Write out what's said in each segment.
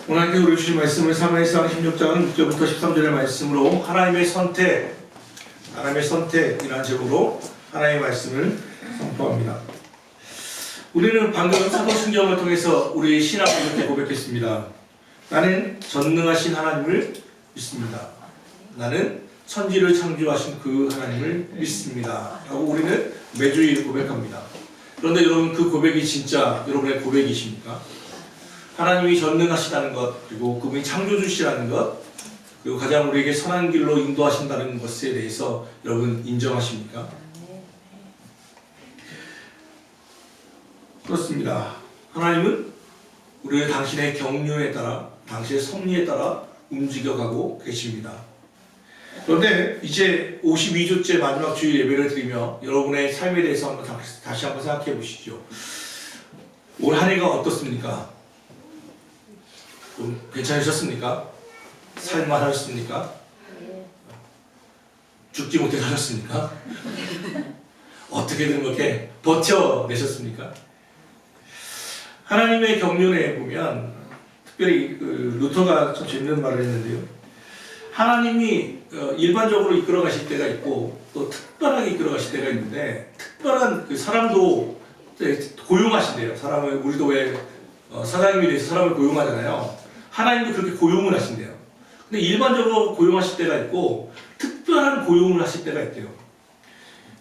오늘 함께 우리 주신 말씀은 사무엘상 16장 6절부터 13절의 말씀으로 하나님의 선택이라는 제목으로 하나님의 말씀을 선포합니다. 우리는 방금 사도신경을 통해서 우리의 신앙을 이렇게 고백했습니다. 나는 전능하신 하나님을 믿습니다. 나는 천지를 창조하신 그 하나님을 믿습니다. 라고 우리는 매주일 고백합니다. 그런데 여러분, 그 고백이 진짜 여러분의 고백이십니까? 하나님이 전능하시다는 것, 그리고 그분이 창조주시라는 것, 그리고 가장 우리에게 선한 길로 인도하신다는 것에 대해서 여러분 인정하십니까? 그렇습니다. 하나님은 우리를 당신의 경륜에 따라, 당신의 섭리에 따라 움직여가고 계십니다. 그런데 이제 52주째 마지막 주일 예배를 드리며 여러분의 삶에 대해서 다시 한번 생각해 보시죠. 올 한 해가 어떻습니까? 좀 괜찮으셨습니까? 살만 하셨습니까? 죽지 못해 사셨습니까? 어떻게든 그렇게 버텨내셨습니까? 하나님의 경륜에 보면 특별히 루터가 좀 재밌는 말을 했는데요. 하나님이 일반적으로 이끌어 가실 때가 있고 또 특별하게 이끌어 가실 때가 있는데, 특별한 그 사람도 고용하신대요. 사람을, 우리도 왜 사장님에 대해서 사람을 고용하잖아요. 하나님도 그렇게 고용을 하신대요. 근데 일반적으로 고용하실 때가 있고 특별한 고용을 하실 때가 있대요.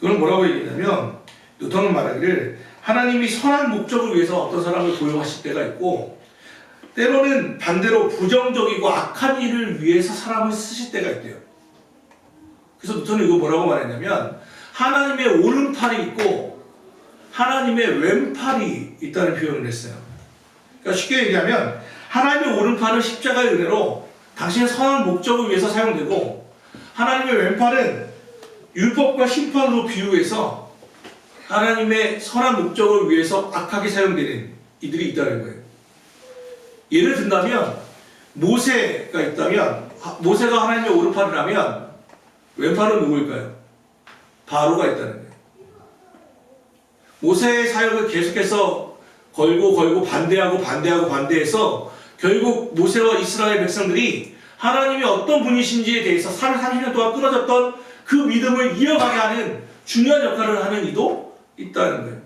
그건 뭐라고 얘기하냐면, 루터는 말하기를 하나님이 선한 목적을 위해서 어떤 사람을 고용하실 때가 있고, 때로는 반대로 부정적이고 악한 일을 위해서 사람을 쓰실 때가 있대요. 그래서 루터는 이거 뭐라고 말했냐면, 하나님의 오른팔이 있고 하나님의 왼팔이 있다는 표현을 했어요. 그러니까 쉽게 얘기하면 하나님의 오른팔은 십자가의 은혜로 당신의 선한 목적을 위해서 사용되고, 하나님의 왼팔은 율법과 심판으로 비유해서 하나님의 선한 목적을 위해서 악하게 사용되는 이들이 있다는 거예요. 예를 든다면, 모세가 있다면, 모세가 하나님의 오른팔이라면 왼팔은 누구일까요? 바로가 있다는 거예요. 모세의 사역을 계속해서 걸고 반대해서 결국 모세와 이스라엘 백성들이 하나님이 어떤 분이신지에 대해서 30년 동안 끊어졌던 그 믿음을 이어가게 하는 중요한 역할을 하는 이도 있다는 거예요.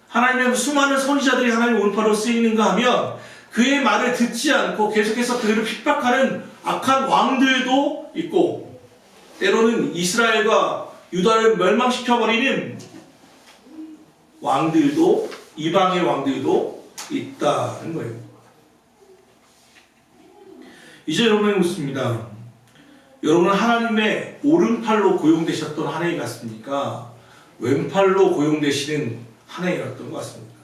하나님의 수많은 선지자들이 하나님의 오른팔로 쓰이는가 하면, 그의 말을 듣지 않고 계속해서 그들을 핍박하는 악한 왕들도 있고, 때로는 이스라엘과 유다를 멸망시켜버리는 왕들도, 이방의 왕들도 있다는 거예요. 이제 여러분이 묻습니다. 여러분은 하나님의 오른팔로 고용되셨던 한 해이 같습니까? 왼팔로 고용되시는 한 해였던 것 같습니까?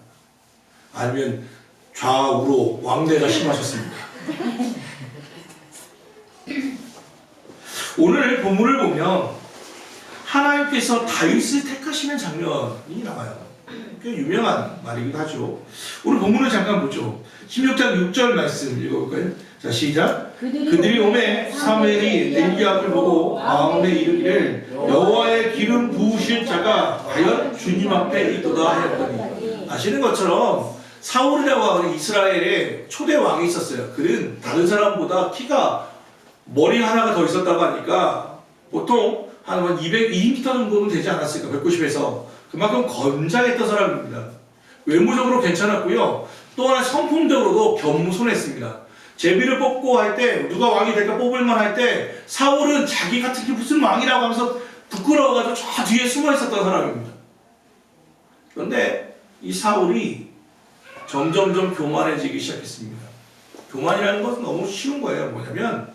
아니면 좌우로 왕래가 심하셨습니까? 오늘 본문을 보면 하나님께서 다윗을 택하시는 장면이 나와요. 꽤 유명한 말이기도 하죠. 오늘 본문을 잠깐 보죠. 16장 6절 말씀 읽어볼까요? 자, 시작. 그들이 오매 사무엘이 엘리 앞을 보고 마음에 이르기를 여호와의 기름 부으실 자가 과연 주님 앞에 있도다 하였더니, 아시는 것처럼 사울이라고 하는 이스라엘의 초대 왕이 있었어요. 그는 다른 사람보다 키가 머리 하나가 더 있었다고 하니까 보통 한 200m 정도는 되지 않았을까, 190에서. 그만큼 건장했던 사람입니다. 외모적으로 괜찮았고요. 또 하나 성품적으로도 겸손했습니다. 제비를 뽑고 할 때, 누가 왕이 될까 뽑을만 할 때 사울은 자기 같은 게 무슨 왕이라고 하면서 부끄러워가지고 저 뒤에 숨어 있었던 사람입니다. 그런데 이 사울이 점점점 교만해지기 시작했습니다. 교만이라는 것은 너무 쉬운 거예요. 뭐냐면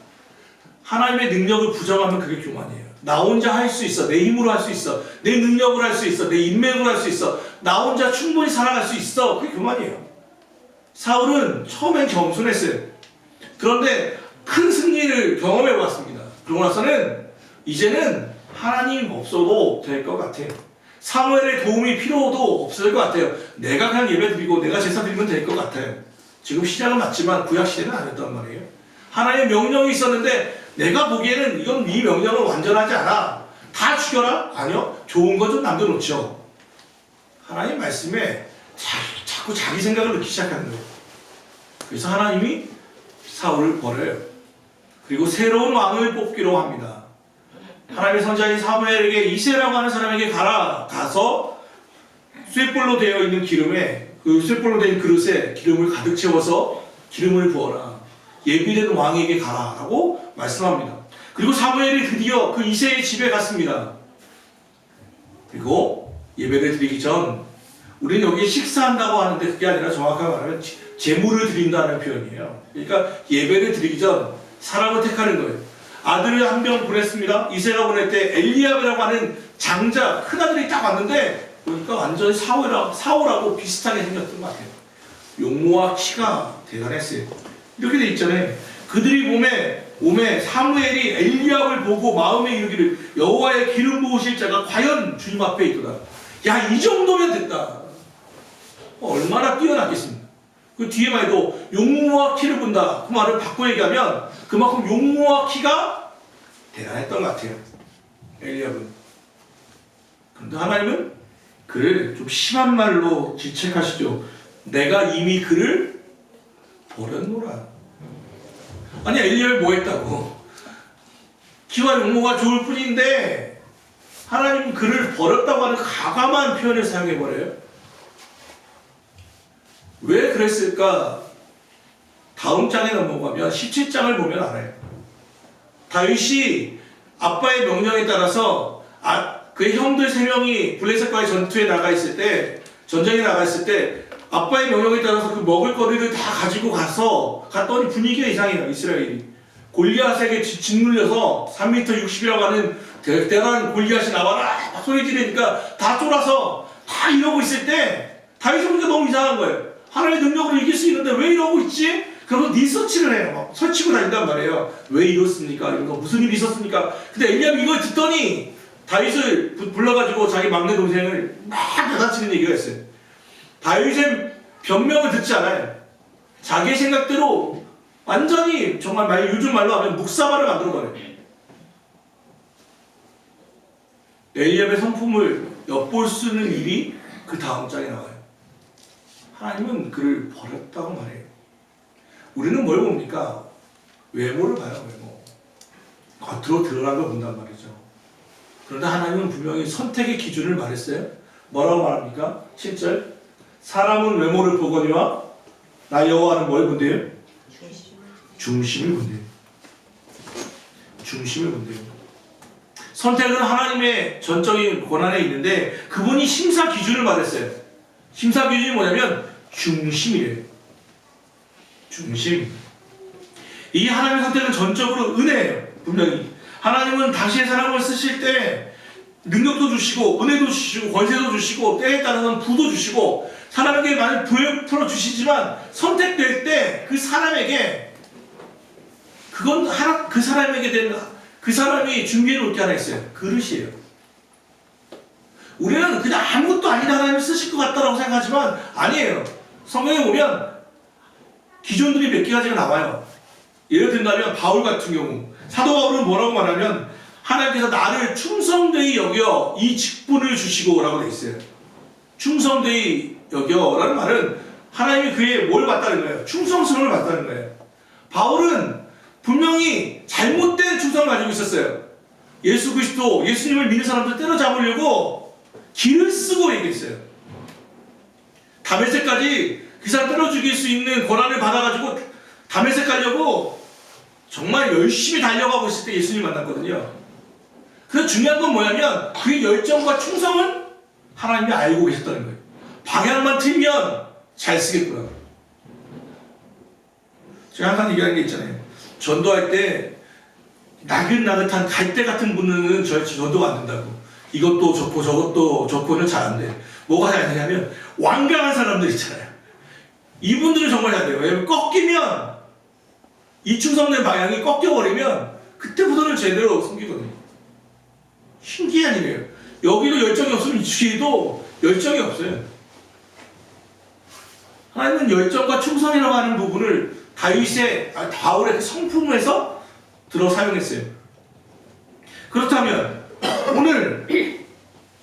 하나님의 능력을 부정하면 그게 교만이에요. 나 혼자 할 수 있어. 내 힘으로 할 수 있어. 내 능력으로 할 수 있어. 내 인맥으로 할 수 있어. 나 혼자 충분히 살아갈 수 있어. 그게 교만이에요. 사울은 처음엔 겸손했어요. 그런데 큰 승리를 경험해 보았습니다. 그러고 나서는 이제는 하나님 없어도 될 것 같아요. 사무엘의 도움이 필요도 없을 것 같아요. 내가 그냥 예배 드리고 내가 제사 드리면 될 것 같아요. 지금 시작은 맞지만 구약 시대는 아니었단 말이에요. 하나님의 명령이 있었는데 내가 보기에는 이건 네 명령은 완전하지 않아. 다 죽여라? 아니요. 좋은 건 좀 남겨놓죠. 하나님 말씀에 자꾸 자기 생각을 넣기 시작하는 거예요. 그래서 하나님이 사울을 버려요. 그리고 새로운 왕을 뽑기로 합니다. 하나님의 선지자인 사무엘에게 이새라고 하는 사람에게 가서 쇳불로 되어 있는 기름에, 그 쇳불로 된 그릇에 기름을 가득 채워서 기름을 부어라. 예비된 왕에게 가라 라고 말씀합니다. 그리고 사무엘이 드디어 그 이새의 집에 갔습니다. 그리고 예배를 드리기 전, 우리는 여기 식사한다고 하는데 그게 아니라 정확하게 말하면 제물을 드린다는 표현이에요. 그러니까 예배를 드리기 전 사람을 택하는 거예요. 아들을 한 명 보냈습니다. 이새가 보낼 때 엘리압이라고 하는 장자, 큰아들이 딱 왔는데 보니까 완전히 사울하고 비슷하게 생겼던 것 같아요. 용모와 키가 대단했어요. 이렇게 돼 있잖아요. 그들이 몸에 사무엘이 엘리압을 보고 마음에 이르기를 여호와의 기름 부으실 자가 과연 주님 앞에 있도다. 야, 이 정도면 됐다. 얼마나 뛰어났겠습니까? 그 뒤에만 해도 용모와 키를 본다. 그 말을 바꿔 얘기하면 그만큼 용모와 키가 대단했던 것 같아요. 엘리압은. 그런데 하나님은 그를 좀 심한 말로 질책하시죠. 내가 이미 그를 버렸노라. 아니, 엘리압이 뭐 했다고? 키와 용모가 좋을 뿐인데 하나님은 그를 버렸다고 하는 가감한 표현을 사용해버려요. 왜 그랬을까? 다음 장에 넘어가면 17장을 보면 알아요. 다윗이 아빠의 명령에 따라서 그의 형들 3명이 블레셋과의 전쟁에 나가 있을 때 아빠의 명령에 따라서 그 먹을 거리를 다 가지고 갔더니 분위기가 이상해요. 이스라엘이 골리앗에게 짓눌려서 3m 60이라고 하는 대단한 골리앗이 나와라 막 소리 지르니까 다 쫄아서 다 이러고 있을 때 다윗이 보니까 너무 이상한 거예요. 하나님의 능력으로 이길 수 있는데 왜 이러고 있지? 그러면 리서치를 해요. 막 설치고 다닌단 말이에요. 왜 이렇습니까? 이런 거 무슨 일이 있었습니까? 근데 엘리압이 이걸 듣더니 다윗을 불러가지고 자기 막내 동생을 막 받아치는 얘기가 있어요. 다윗의 변명을 듣지 않아요. 자기의 생각대로 완전히 정말 요즘 말로 하면 묵사발을 만들어버려요. 엘리압의 성품을 엿볼 수 있는 일이 그 다음 장에 나와요. 하나님은 그를 버렸다고 말해요. 우리는 뭘 봅니까? 외모를 봐요. 외모. 겉으로 드러난 걸 본단 말이죠. 그런데 하나님은 분명히 선택의 기준을 말했어요. 뭐라고 말합니까? 7절 사람은 외모를 보거니와 나 여호와는 뭘 본대요? 중심을 본대요. 중심을 본대요. 선택은 하나님의 전적인 권한에 있는데 그분이 심사 기준을 말했어요. 심사 기준이 뭐냐면 중심이래요. 중심. 이 하나님의 선택은 전적으로 은혜예요. 분명히 하나님은 당신의 사람을 쓰실 때 능력도 주시고 은혜도 주시고 권세도 주시고 때에 따라서는 부도 주시고 사람에게 많이 부여 주시지만 선택될 때 그 사람에게 그건 그 사람에게 된 그 사람이 준비해 놓을 게 하나 있어요. 그릇이에요. 우리는 그냥 아무것도 아니다 하나님이 쓰실 것 같다라고 생각하지만 아니에요. 성경에 보면 기준들이 몇 가지가 나와요. 예를 든다면 바울 같은 경우 사도 바울은 뭐라고 말하면 하나님께서 나를 충성되이 여겨 이 직분을 주시고 라고 되어 있어요. 충성되이 여겨 라는 말은 하나님이 그의 뭘 받다는 거예요? 충성스러움을 받다는 거예요. 바울은 분명히 잘못된 충성을 가지고 있었어요. 예수 그리스도, 예수님을 믿는 사람들 때려잡으려고 길을 쓰고 얘기했어요. 다메섹까지 그 사람 때려 죽일 수 있는 권한을 받아가지고 다메섹 가려고 정말 열심히 달려가고 있을 때 예수님 만났거든요. 그래서 중요한 건 뭐냐면 그의 열정과 충성은 하나님이 알고 계셨다는 거예요. 방향만 틀면 잘 쓰겠구나. 제가 항상 얘기하는 게 있잖아요. 전도할 때 나긋나긋한 갈대 같은 분은 전도가 안 된다고. 이것도 좋고 저것도 좋고는 잘 안 돼. 뭐가 잘 되냐면 완강한 사람들 있잖아요. 이분들은 정말 잘 돼요. 왜냐면 꺾이면 이 충성된 방향이 꺾여버리면 그때부터는 제대로 섬기거든요. 신기한 일이에요. 여기도 열정이 없으면 이쪽에도 열정이 없어요. 하나님은 열정과 충성이라고 하는 부분을 바울의 그 성품에서 들어 사용했어요. 그렇다면 오늘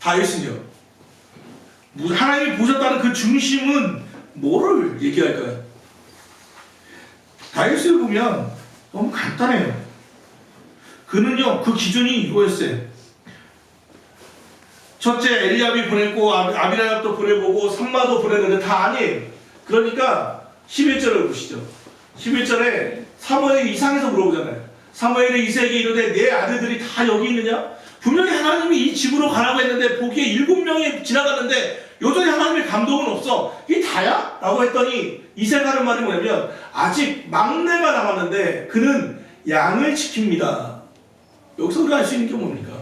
다윗은요, 하나님이 보셨다는 그 중심은 뭐를 얘기할까요? 다윗을 보면 너무 간단해요. 그는요, 그 기준이 이거였어요. 첫째 엘리압이 보냈고 아비나답도 보내보고 삼마도 보냈는데 다 아니에요. 그러니까 11절을 보시죠. 11절에 사무엘이 이상해서 물어보잖아요. 사무엘이 이새에게 이르되 내 아들들이 다 여기 있느냐? 분명히 하나님이 이 집으로 가라고 했는데 보기에 7명이 지나갔는데 여전히 하나님의 감동은 없어. 이게 다야? 라고 했더니 이새가 하는 말이 뭐냐면 아직 막내가 남았는데 그는 양을 지킵니다. 여기서 우리가 알 수 있는 게 뭡니까?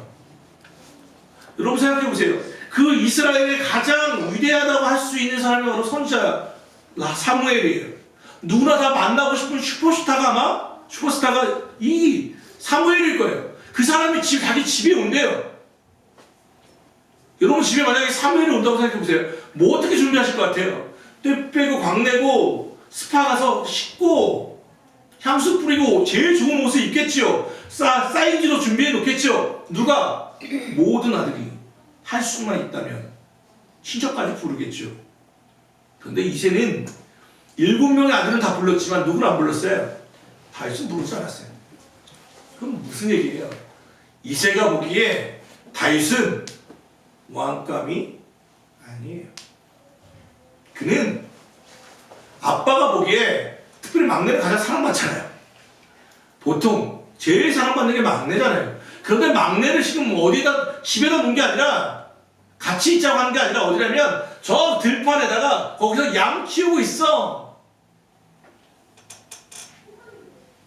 여러분 생각해 보세요. 그 이스라엘의 가장 위대하다고 할 수 있는 사람이 바로 선지자 사무엘이에요. 누구나 다 만나고 싶은 슈퍼스타가 이 사무엘일 거예요. 그 사람이 자기 집에 온대요. 여러분 집에 만약에 사무엘이 온다고 생각해 보세요. 뭐 어떻게 준비하실 것 같아요? 때 빼고 광내고 스파 가서 씻고 향수 뿌리고 제일 좋은 옷을 입겠지요. 사인지도 준비해 놓겠지요. 누가? 모든 아들이 할 수만 있다면 친척까지 부르겠죠. 그런데 이새는 7명의 아들은 다 불렀지만 누구를 안 불렀어요? 다윗은 부르지 않았어요. 그럼 무슨 얘기예요? 이새가 보기에 다윗은 왕감이 아니에요. 그는 아빠가 보기에 특별히 막내를 가장 사랑받잖아요. 보통 제일 사랑받는 게 막내잖아요. 그런데 막내를 지금 어디다 집에다 놓은 게 아니라 같이 있자고 하는 게 아니라 어디냐면 저 들판에다가 거기서 양 키우고 있어.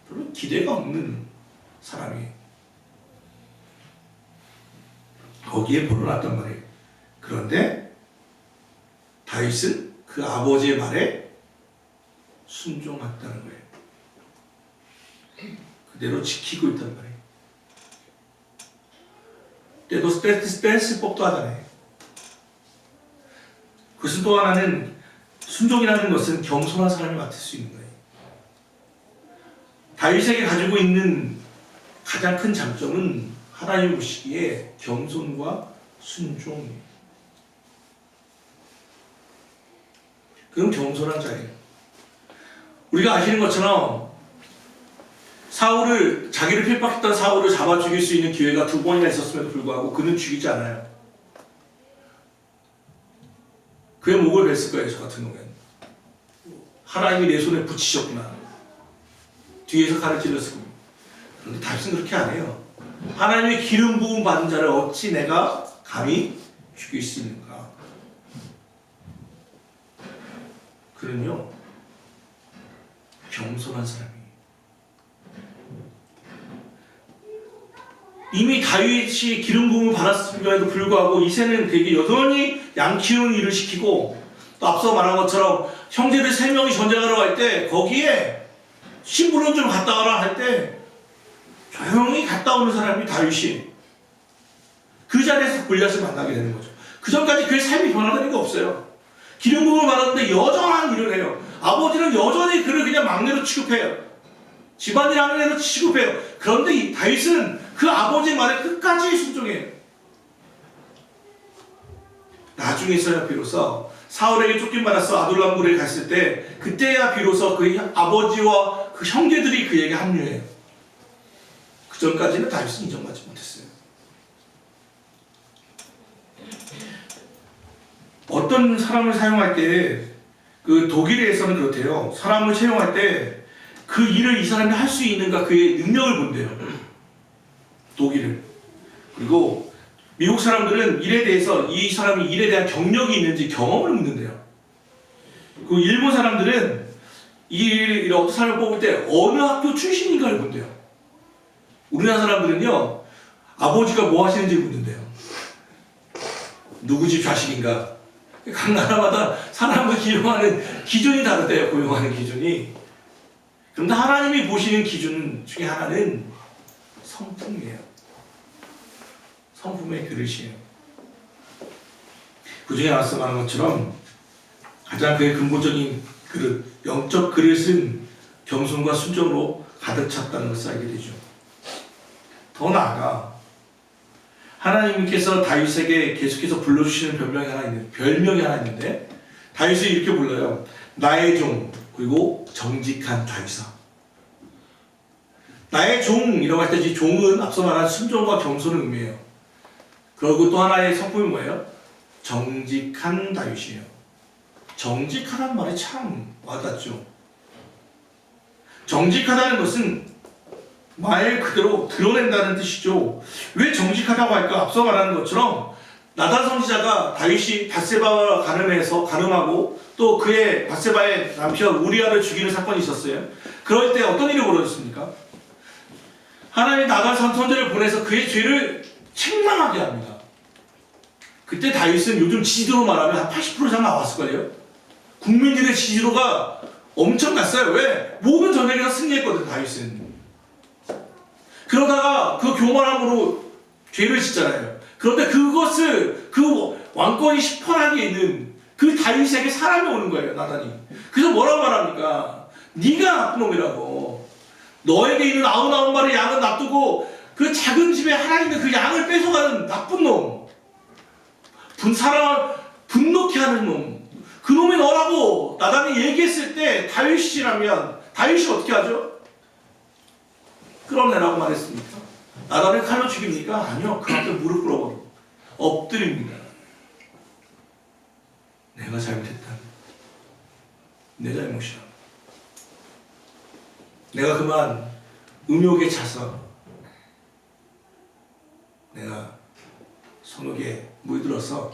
별로 기대가 없는 사람이 거기에 벌어놨단 말이에요. 그런데 다윗은 그 아버지의 말에 순종했다는 거예요. 그대로 지키고 있단 말이에요. 때도 댄스 법도 하잖아요. 그것은 또 하나는 순종이라는 것은 겸손한 사람이 맡을 수 있는 거예요. 다윗에게 가지고 있는 가장 큰 장점은 하나님 보시기에 겸손과 순종이에요. 그럼 겸손한 자예요. 우리가 아시는 것처럼 자기를 핍박했던 사울을 잡아 죽일 수 있는 기회가 2번이나 있었음에도 불구하고 그는 죽이지 않아요. 그의 목을 뱄을 거예요. 저 같은 경우에는 하나님이 내 손에 붙이셨구나. 뒤에서 칼을 찔렀을 겁니다. 그런데 다윗은 그렇게 안 해요. 하나님의 기름 부음 받은 자를 어찌 내가 감히 죽일 수 있는가? 그는요 겸손한 사람이에요. 이미 다윗이 기름 부음을 받았음에도 불구하고 이새는 그에게 여전히 양 키우는 일을 시키고 또 앞서 말한 것처럼 형제들 3명이 전쟁하러 갈 때 거기에 심부름 좀 갔다 와라 할 때 조용히 갔다 오는 사람이 다윗이 그 자리에서 골리앗을 만나게 되는 거죠. 그 전까지 그의 삶이 변화되는 게 없어요. 기름 부음을 받았는데 여전한 일을 해요. 아버지는 여전히 그를 그냥 막내로 취급해요. 집안일 하는 애로 취급해요. 그런데 이 다윗은 그 아버지의 말에 끝까지 순종해요. 나중에서야 비로소 사울에게 쫓김받아서 아둘람굴에 갔을 때 그때야 비로소 그의 아버지와 그 형제들이 그에게 합류해요. 그 전까지는 다윗은 인정받지 못했어요. 어떤 사람을 사용할 때 그 독일에서는 그렇대요. 사람을 채용할 때 그 일을 이 사람이 할 수 있는가 그의 능력을 본대요. 독일은. 그리고 미국 사람들은 일에 대해서 이 사람이 일에 대한 경력이 있는지 경험을 묻는데요. 그 일본 사람들은 이 어떤 사람을 뽑을 때 어느 학교 출신인가를 본대요. 우리나라 사람들은요 아버지가 뭐 하시는지 묻는데요. 누구 집 자식인가. 각 나라마다 사람을 기용하는 기준이 다르대요. 고용하는 기준이. 그런데 하나님이 보시는 기준 중에 하나는 성품이에요. 성품의 그릇이에요. 그 중에 앞서 말한 것처럼 가장 그의 근본적인 그릇, 영적 그릇은 겸손과 순종으로 가득 찼다는 것을 알게 되죠. 더 나아가 하나님께서 다윗에게 계속해서 불러주시는 별명이 하나 있는데 다윗을 이렇게 불러요. 나의 종 그리고 정직한 다윗아. 나의 종이라고 할 때 이 종은 앞서 말한 순종과 겸손을 의미해요. 그리고 또 하나의 성품이 뭐예요? 정직한 다윗이에요. 정직하다는 말이 참 와닿죠. 정직하다는 것은 말 그대로 드러낸다는 뜻이죠. 왜 정직하다고 할까? 앞서 말하는 것처럼 나단 선지자가 다윗이 밧세바와 간음하고 또 그의 밧세바의 남편 우리아를 죽이는 사건이 있었어요. 그럴 때 어떤 일이 벌어졌습니까? 하나님이 나단 선지자를 보내서 그의 죄를 책망하게 합니다. 그때 다윗은 요즘 지지도로 말하면 한 80% 이상 나왔을걸요. 국민들의 지지도가 엄청났어요. 왜? 모든 전쟁에서 승리했거든, 다윗은. 그러다가 그 교만함으로 죄를 짓잖아요. 그런데 그것을 그 왕권이 시퍼하게 있는 그 다윗에게 사람이 오는 거예요, 나단이. 그래서 뭐라고 말합니까? 네가 나쁜 놈이라고. 너에게 있는 99마리 양은 놔두고 그 작은 집에 하나 있는 그 양을 뺏어가는 나쁜 놈. 사람 분노케 하는 놈. 그 놈이 너라고 나단이 얘기했을 때 다윗이라면 다윗이 어떻게 하죠? 끌어내라고 말했습니까? 나단을 칼로 죽입니까? 아니요. 그 앞에 무릎 꿇어버리고 엎드립니다. 내가 잘못했다. 내 잘못이야. 내가 그만 음욕에 차서 내가 성욕에 물들어서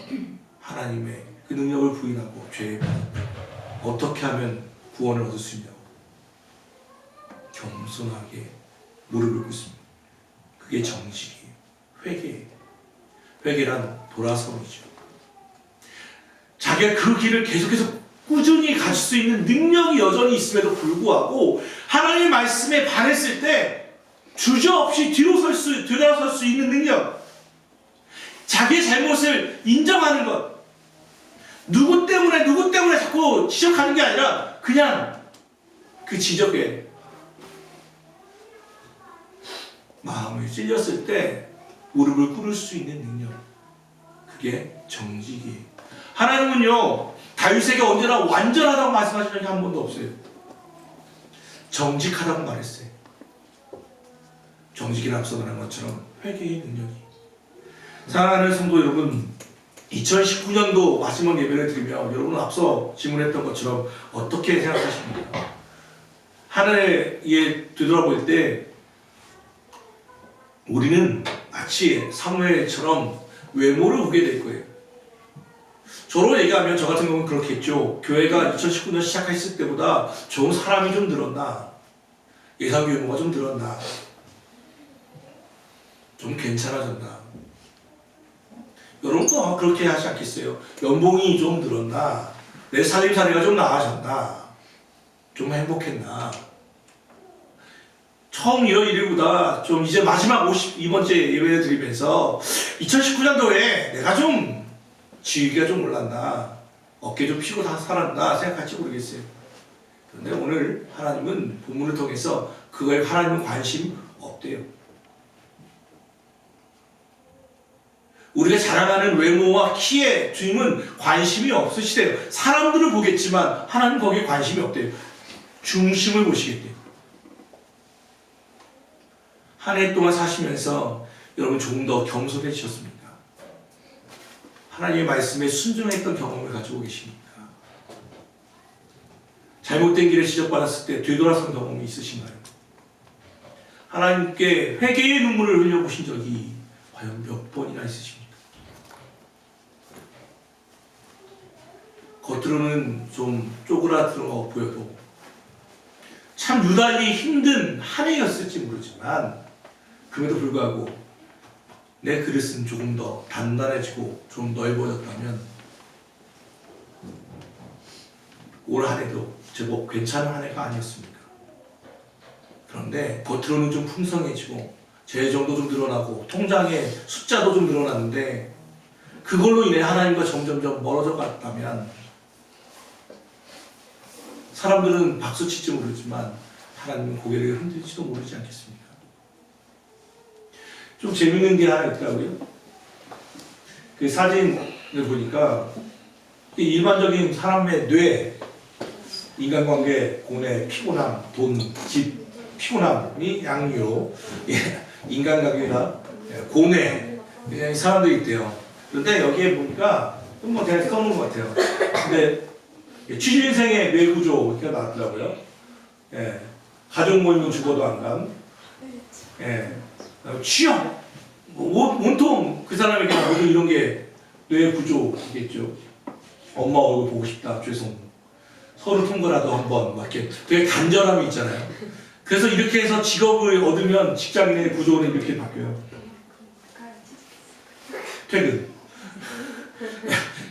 하나님의 그 능력을 부인하고 죄에 어떻게 하면 구원을 얻을 수 있냐고 겸손하게 무릎을 꿇습니다. 그게 정직이에요. 회개예요. 회개란 돌아서기죠. 자기가 그 길을 계속해서 꾸준히 갈 수 있는 능력이 여전히 있음에도 불구하고 하나님의 말씀에 반했을 때 주저없이 뒤돌아설 수 있는 능력, 자기의 잘못을 인정하는 것, 누구 때문에 자꾸 지적하는 게 아니라 그냥 그 지적에 마음을 찔렸을 때 무릎을 꿇을 수 있는 능력, 그게 정직이에요. 하나님은요 다윗에게 언제나 완전하다고 말씀하신 적이 한 번도 없어요. 정직하다고 말했어요. 정직이라 앞서 말한 것처럼 회개의 능력이. 사랑하는 성도 여러분, 2019년도 마지막 예배를 드리며 여러분은 앞서 질문했던 것처럼 어떻게 생각하십니까? 하늘에 되돌아볼 때 우리는 마치 사무엘처럼 외모를 보게 될 거예요. 저로 얘기하면 저 같은 경우는 그렇겠죠. 교회가 2019년 시작했을 때보다 좋은 사람이 좀 늘었나, 예산 규모가 좀 늘었나, 좀 괜찮아졌나. 여러분도 그렇게 하지 않겠어요? 연봉이 좀 늘었나, 내 살림살이가 좀 나아졌나, 좀 행복했나. 처음 이런 일보다 좀 이제 마지막 52번째 예배를 드리면서 2019년도에 내가 좀 지위가 좀 올랐나, 어깨 좀 피고 다 살았나 생각할지 모르겠어요. 그런데 오늘 하나님은 본문을 통해서 그거에 하나님은 관심 없대요. 우리가 자랑하는 외모와 키에 주님은 관심이 없으시대요. 사람들을 보겠지만 하나님 거기에 관심이 없대요. 중심을 보시겠대요. 한 해 동안 사시면서 여러분 조금 더 겸손해지셨습니까? 하나님의 말씀에 순종했던 경험을 가지고 계십니까? 잘못된 길에 지적받았을 때 되돌아선 경험이 있으신가요? 하나님께 회개의 눈물을 흘려보신 적이 과연 몇 번이나 있으십니까? 겉으로는 좀 쪼그라들어 보여도 참 유달리 힘든 한 해였을지 모르지만 그럼에도 불구하고 내 그릇은 조금 더 단단해지고 좀 넓어졌다면 올 한 해도 제법 괜찮은 한 해가 아니었습니까? 그런데 겉으로는 좀 풍성해지고 재정도 좀 늘어나고 통장의 숫자도 좀 늘어났는데 그걸로 인해 하나님과 점점점 멀어져 갔다면 사람들은 박수칠지 모르지만 하나님은 고개를 흔들지도 모르지 않겠습니까? 좀 재밌는 게 하나 있더라고요. 그 사진을 보니까 일반적인 사람의 뇌, 인간관계, 고뇌, 피곤함, 돈, 집 피곤함이 양요, 인간관계나 고뇌, 그냥 사람들이 있대요. 그런데 여기에 보니까 뭐 대략 써놓은 것 같아요. 근데 취준생의 뇌구조 이렇게 나왔더라고요. 예, 가족 모임은 죽어도 안 감. 예, 취업, 온통 그 사람에게 모두 이런 게 뇌구조겠죠. 엄마 얼굴 보고 싶다, 죄송. 서로 통과라도 한번 막 이렇게 되게 간절함이 있잖아요. 그래서 이렇게 해서 직업을 얻으면 직장인의 구조는 이렇게 바뀌어요. 퇴근.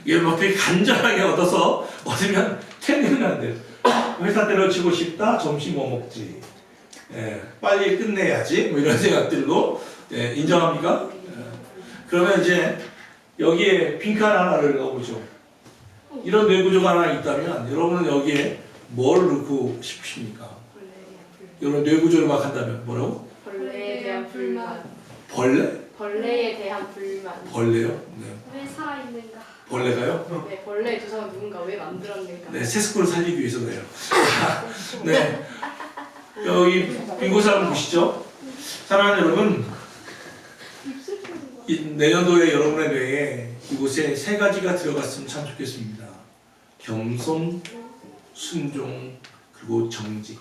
이게 뭐 되게 간절하게 얻으면 퇴근은 안 돼요. 회사 때려치고 싶다, 점심 뭐 먹지. 예, 빨리 끝내야지. 뭐 이런 생각들로 인정합니까? 그러면 이제 여기에 빈칸 하나를 넣어보죠. 이런 뇌구조가 하나 있다면 여러분은 여기에 뭘 넣고 싶으십니까? 여러분 뇌구조를 막 한다면 뭐라고? 벌레에 대한 불만. 벌레? 벌레에 대한 불만. 벌레요? 네. 왜 살아있는가? 벌레가요? 네, 벌레의 두상을 누군가 왜 만들었는가? 네, 세스코를 살리기 위해서 그래요. 네. 여기 빙고사 한번 보시죠. 사랑하는 여러분, 내년도에 여러분의 뇌에 이곳에 세 가지가 들어갔으면 참 좋겠습니다. 겸손, 순종, 그리고 정직.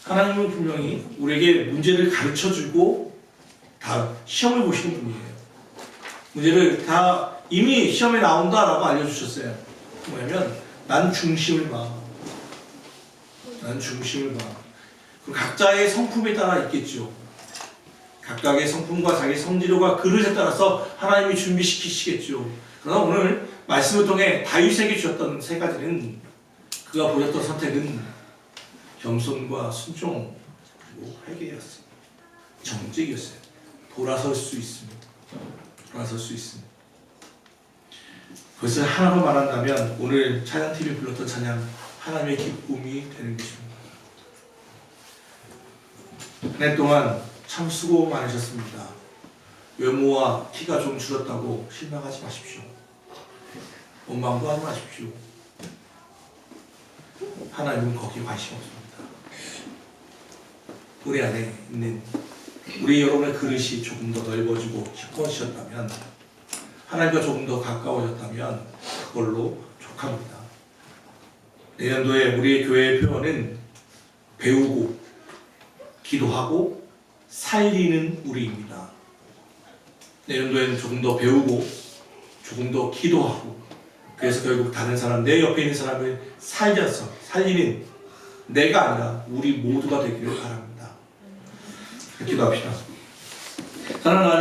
하나님은 분명히 우리에게 문제를 가르쳐주고 다 시험을 보시는 분이에요. 문제를 다 이미 시험에 나온다라고 알려주셨어요. 뭐냐면 난 중심을 봐. 난 중심을 봐. 그 각자의 성품에 따라 있겠죠. 각각의 성품과 자기 성질과 그릇에 따라서 하나님이 준비시키시겠죠. 그러나 오늘 말씀을 통해 다윗에게 주셨던 세 가지는 그가 보였던 선택은 겸손과 순종 그리고 회개였습니다. 정직이었어요. 돌아설 수 있습니다. 돌아설 수 있습니다. 그것을 하나로 말한다면 오늘 찬양팀이 불렀던 찬양 하나님의 기쁨이 되는 것입니다. 한 해 동안 참 수고 많으셨습니다. 외모와 키가 좀 줄었다고 실망하지 마십시오. 원망도 하지 마십시오. 하나님은 거기에 관심 없습니다. 우리 안에 있는 우리 여러분의 그릇이 조금 더 넓어지고 깊어지셨다면, 하나님과 조금 더 가까워졌다면 그걸로 족합니다. 내년도에 우리의 교회의 표현은 배우고 기도하고 살리는 우리입니다. 내년도에는 조금 더 배우고 조금 더 기도하고, 그래서 결국 다른 사람, 내 옆에 있는 사람을 살리는 내가 아니라 우리 모두가 되기를 바랍니다. 기도합시다. 사랑하는